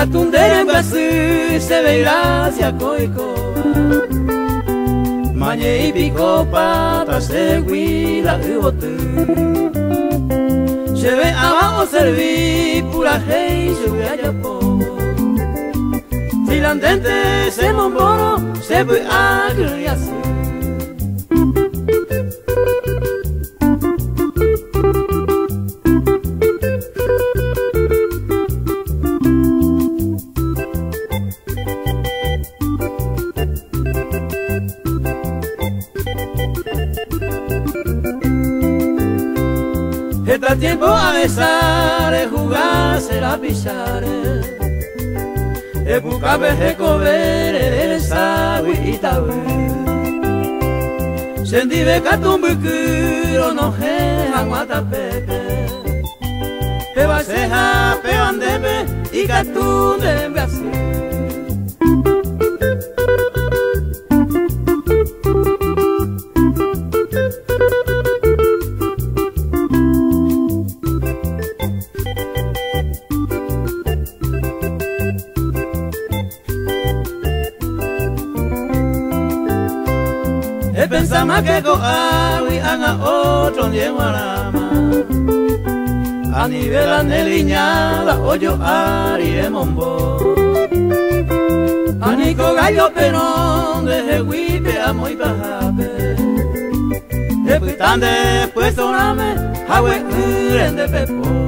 Katundere mbasi se veirá hacia coico. Mañe y pico pata se guila y bote. Se ve abajo serví pura hey se ve allá po. Filandente se momboro se ve agri así. Está tiempo a besar, jugar, será pisar. Buscar comer, el sabe y tabe. Sentí de catumbucuro, no je, aguanta pepe. Peba seja, peandeme y catunde en Brasil. Pensama que coawi haga otro nieguarama a nivel aneliñada oyo ari de mombo anico gallo perón de huipe a muy bajape después tan después soname hawe uren de pepo.